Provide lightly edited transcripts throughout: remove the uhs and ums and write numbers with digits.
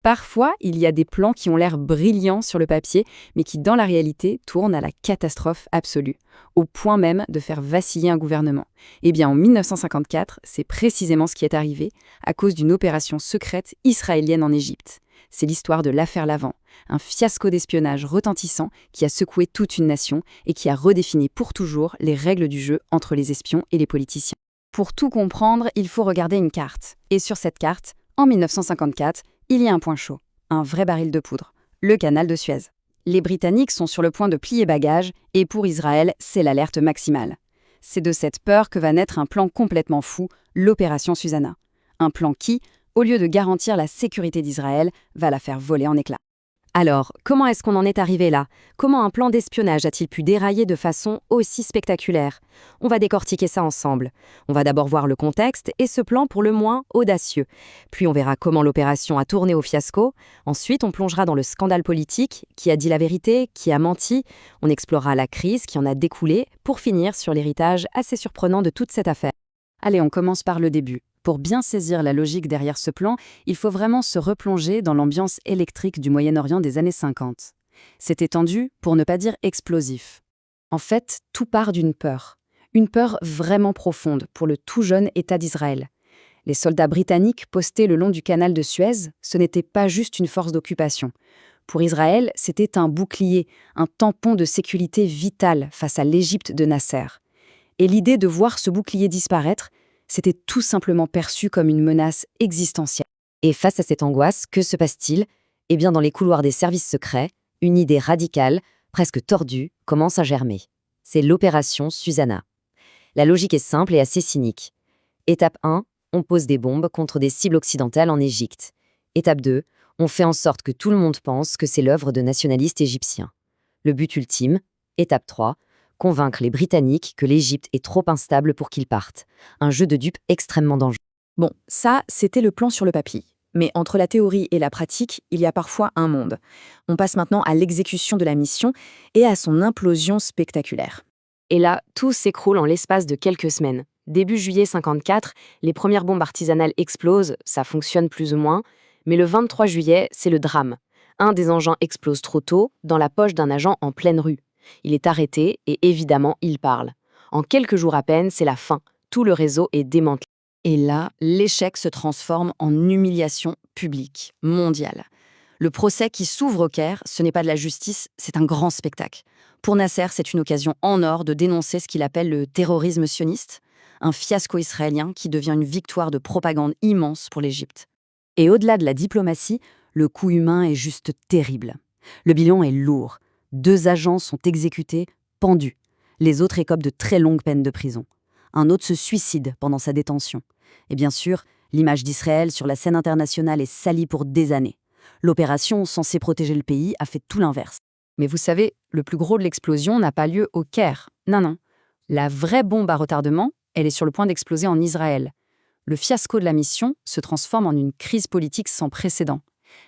Parfois, il y a des plans qui ont l'air brillants sur le papier, mais qui, dans la réalité, tournent à la catastrophe absolue, au point même de faire vaciller un gouvernement. Eh bien, en 1954, c'est précisément ce qui est arrivé, à cause d'une opération secrète israélienne en Égypte. C'est l'histoire de l'affaire Lavant, un fiasco d'espionnage retentissant qui a secoué toute une nation et qui a redéfini pour toujours les règles du jeu entre les espions et les politiciens. Pour tout comprendre, il faut regarder une carte. Et sur cette carte, en 1954, il y a un point chaud, un vrai baril de poudre, le canal de Suez. Les Britanniques sont sur le point de plier bagages et pour Israël, c'est l'alerte maximale. C'est de cette peur que va naître un plan complètement fou, l'opération Susanna. Un plan qui, au lieu de garantir la sécurité d'Israël, va la faire voler en éclats. Alors, comment est-ce qu'on en est arrivé là? Comment un plan d'espionnage a-t-il pu dérailler de façon aussi spectaculaire? On va décortiquer ça ensemble. On va d'abord voir le contexte et ce plan pour le moins audacieux. Puis on verra comment l'opération a tourné au fiasco. Ensuite, on plongera dans le scandale politique, qui a dit la vérité, qui a menti. On explorera la crise qui en a découlé, pour finir sur l'héritage assez surprenant de toute cette affaire. Allez, on commence par le début. Pour bien saisir la logique derrière ce plan, il faut vraiment se replonger dans l'ambiance électrique du Moyen-Orient des années 50. C'était tendu, pour ne pas dire explosif. En fait, tout part d'une peur. Une peur vraiment profonde pour le tout jeune État d'Israël. Les soldats britanniques postés le long du canal de Suez, ce n'était pas juste une force d'occupation. Pour Israël, c'était un bouclier, un tampon de sécurité vital face à l'Égypte de Nasser. Et l'idée de voir ce bouclier disparaître, c'était tout simplement perçu comme une menace existentielle. Et face à cette angoisse, que se passe-t-il? Eh bien, dans les couloirs des services secrets, une idée radicale, presque tordue, commence à germer. C'est l'opération Susanna. La logique est simple et assez cynique. Étape 1, on pose des bombes contre des cibles occidentales en Égypte. Étape 2, on fait en sorte que tout le monde pense que c'est l'œuvre de nationalistes égyptiens. Le but ultime, étape 3, convaincre les Britanniques que l'Égypte est trop instable pour qu'ils partent. Un jeu de dupes extrêmement dangereux. Bon, ça, c'était le plan sur le papier. Mais entre la théorie et la pratique, il y a parfois un monde. On passe maintenant à l'exécution de la mission et à son implosion spectaculaire. Et là, tout s'écroule en l'espace de quelques semaines. Début juillet 54, les premières bombes artisanales explosent, ça fonctionne plus ou moins, mais le 23 juillet, c'est le drame. Un des engins explose trop tôt, dans la poche d'un agent en pleine rue. Il est arrêté et évidemment, il parle. En quelques jours à peine, c'est la fin. Tout le réseau est démantelé. Et là, l'échec se transforme en humiliation publique, mondiale. Le procès qui s'ouvre au Caire, ce n'est pas de la justice, c'est un grand spectacle. Pour Nasser, c'est une occasion en or de dénoncer ce qu'il appelle le terrorisme sioniste, un fiasco israélien qui devient une victoire de propagande immense pour l'Égypte. Et au-delà de la diplomatie, le coût humain est juste terrible. Le bilan est lourd. 2 agents sont exécutés, pendus. Les autres écopent de très longues peines de prison. Un autre se suicide pendant sa détention. Et bien sûr, l'image d'Israël sur la scène internationale est salie pour des années. L'opération censée protéger le pays a fait tout l'inverse. Mais vous savez, le plus gros de l'explosion n'a pas lieu au Caire. Non. La vraie bombe à retardement, elle est sur le point d'exploser en Israël. Le fiasco de la mission se transforme en une crise politique sans précédent.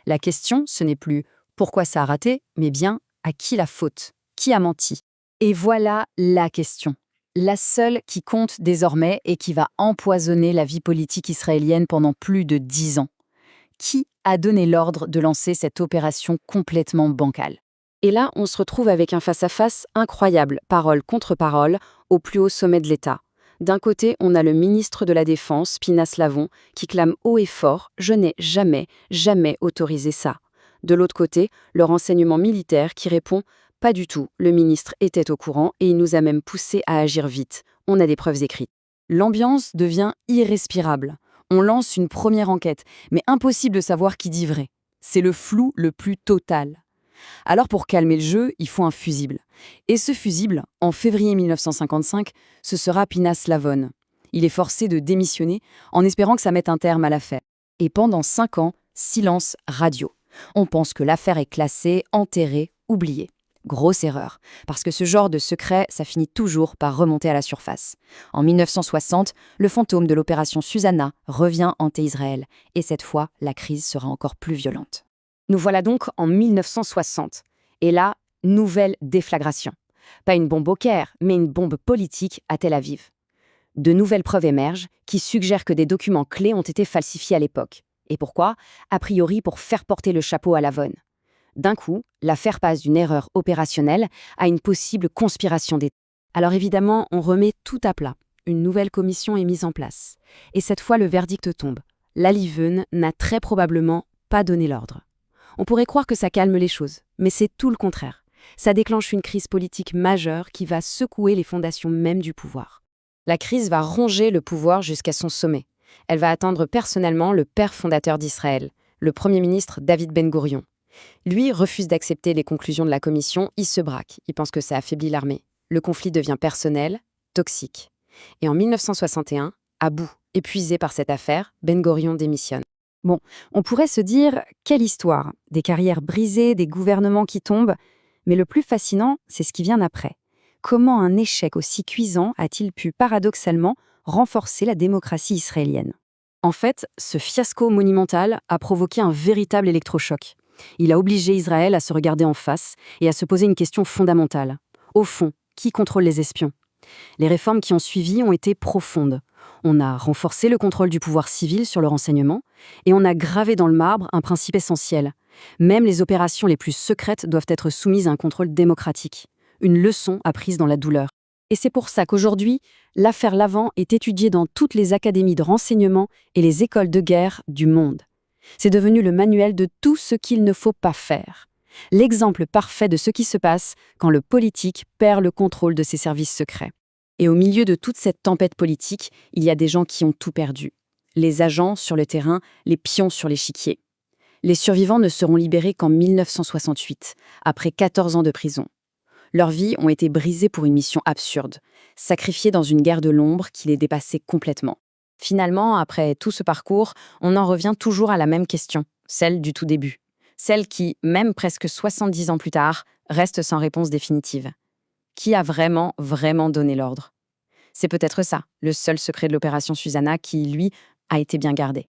La question, ce n'est plus pourquoi ça a raté, mais bien à qui la faute, qui a menti. Et voilà la question. La seule qui compte désormais et qui va empoisonner la vie politique israélienne pendant plus de 10 ans. Qui a donné l'ordre de lancer cette opération complètement bancale? Et là, on se retrouve avec un face-à-face incroyable, parole contre parole, au plus haut sommet de l'État. D'un côté, on a le ministre de la Défense, Pinhas Lavon, qui clame haut et fort « Je n'ai jamais, jamais autorisé ça ». De l'autre côté, le renseignement militaire qui répond « Pas du tout, le ministre était au courant et il nous a même poussé à agir vite. On a des preuves écrites. » L'ambiance devient irrespirable. On lance une première enquête, mais impossible de savoir qui dit vrai. C'est le flou le plus total. Alors pour calmer le jeu, il faut un fusible. Et ce fusible, en février 1955, ce sera Pinhas Lavon. Il est forcé de démissionner en espérant que ça mette un terme à l'affaire. Et pendant 5 ans, silence radio. On pense que l'affaire est classée, enterrée, oubliée. Grosse erreur, parce que ce genre de secret, ça finit toujours par remonter à la surface. En 1960, le fantôme de l'opération Susanna revient hanter Israël, et cette fois, la crise sera encore plus violente. Nous voilà donc en 1960, et là, nouvelle déflagration. Pas une bombe au Caire, mais une bombe politique à Tel Aviv. De nouvelles preuves émergent qui suggèrent que des documents clés ont été falsifiés à l'époque. Et pourquoi? A priori pour faire porter le chapeau à Lavonne. D'un coup, l'affaire passe d'une erreur opérationnelle à une possible conspiration d'État. Alors évidemment, on remet tout à plat. Une nouvelle commission est mise en place. Et cette fois, le verdict tombe. Lalliven n'a très probablement pas donné l'ordre. On pourrait croire que ça calme les choses, mais c'est tout le contraire. Ça déclenche une crise politique majeure qui va secouer les fondations même du pouvoir. La crise va ronger le pouvoir jusqu'à son sommet. Elle va attendre personnellement le père fondateur d'Israël, le Premier ministre David Ben-Gourion. Lui refuse d'accepter les conclusions de la commission, il se braque, il pense que ça affaiblit l'armée. Le conflit devient personnel, toxique. Et en 1961, à bout, épuisé par cette affaire, Ben-Gourion démissionne. Bon, on pourrait se dire, quelle histoire, des carrières brisées, des gouvernements qui tombent, mais le plus fascinant, c'est ce qui vient après. Comment un échec aussi cuisant a-t-il pu paradoxalement renforcer la démocratie israélienne? En fait, ce fiasco monumental a provoqué un véritable électrochoc. Il a obligé Israël à se regarder en face et à se poser une question fondamentale. Au fond, qui contrôle les espions? Les réformes qui ont suivi ont été profondes. On a renforcé le contrôle du pouvoir civil sur le renseignement et on a gravé dans le marbre un principe essentiel. Même les opérations les plus secrètes doivent être soumises à un contrôle démocratique. Une leçon apprise dans la douleur. Et c'est pour ça qu'aujourd'hui, l'affaire Lavant est étudiée dans toutes les académies de renseignement et les écoles de guerre du monde. C'est devenu le manuel de tout ce qu'il ne faut pas faire. L'exemple parfait de ce qui se passe quand le politique perd le contrôle de ses services secrets. Et au milieu de toute cette tempête politique, il y a des gens qui ont tout perdu. Les agents sur le terrain, les pions sur l'échiquier. Les survivants ne seront libérés qu'en 1968, après 14 ans de prison. Leurs vies ont été brisées pour une mission absurde, sacrifiées dans une guerre de l'ombre qui les dépassait complètement. Finalement, après tout ce parcours, on en revient toujours à la même question, celle du tout début. Celle qui, même presque 70 ans plus tard, reste sans réponse définitive. Qui a vraiment donné l'ordre? C'est peut-être ça, le seul secret de l'opération Susanna qui, lui, a été bien gardé.